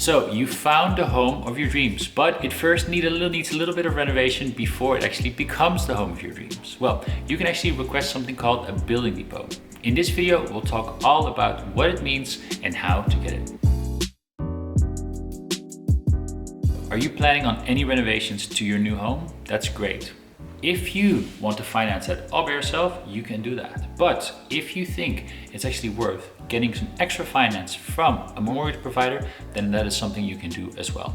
So you found the home of your dreams, but it first needs a little bit of renovation before it actually becomes the home of your dreams. Well, you can actually request something called a building depot. In this video, we'll talk all about what it means and how to get it. Are you planning on any renovations to your new home? That's great. If you want to finance that all by yourself, you can do that. But if you think it's actually worth getting some extra finance from a mortgage provider, then that is something you can do as well.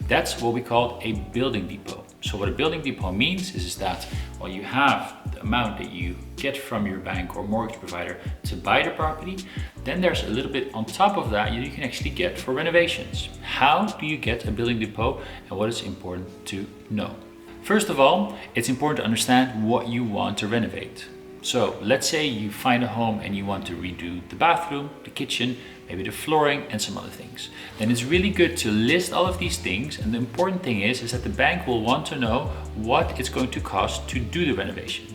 That's what we call a building depot. So what a building depot means is that while you have the amount that you get from your bank or mortgage provider to buy the property, then there's a little bit on top of that you can actually get for renovations. How do you get a building depot and what is important to know? First of all, it's important to understand what you want to renovate. So let's say you find a home and you want to redo the bathroom, the kitchen, maybe the flooring and some other things. Then it's really good to list all of these things, and the important thing is that the bank will want to know what it's going to cost to do the renovation.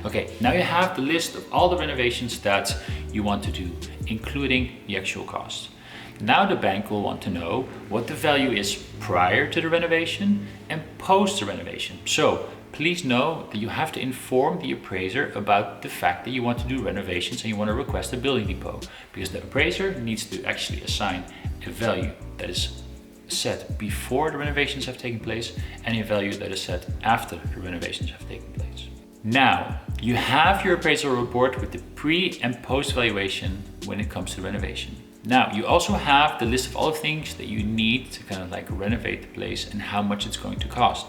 Okay, now you have the list of all the renovations that you want to do, including the actual cost. Now the bank will want to know what the value is prior to the renovation and post the renovation. So please know that you have to inform the appraiser about the fact that you want to do renovations and you want to request a building depot, because the appraiser needs to actually assign a value that is set before the renovations have taken place and a value that is set after the renovations have taken place. Now, you have your appraisal report with the pre and post valuation when it comes to renovation. Now, you also have the list of all the things that you need to kind of like renovate the place and how much it's going to cost.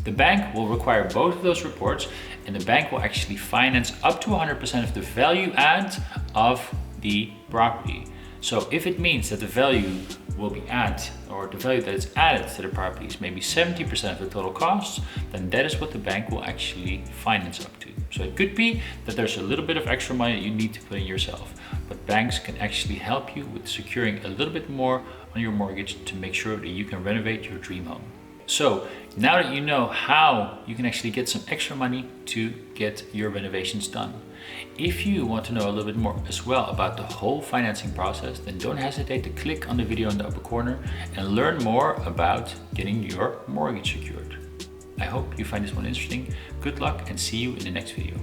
The bank will require both of those reports, and the bank will actually finance up to 100% of the value add of the property. So if it means that the value will be added, or the value that is added to the property is maybe 70% of the total cost, then that is what the bank will actually finance up to. So it could be that there's a little bit of extra money that you need to put in yourself, but banks can actually help you with securing a little bit more on your mortgage to make sure that you can renovate your dream home. So now that you know how you can actually get some extra money to get your renovations done, if you want to know a little bit more as well about the whole financing process, then don't hesitate to click on the video in the upper corner and learn more about getting your mortgage secured. I hope you find this one interesting. Good luck and see you in the next video.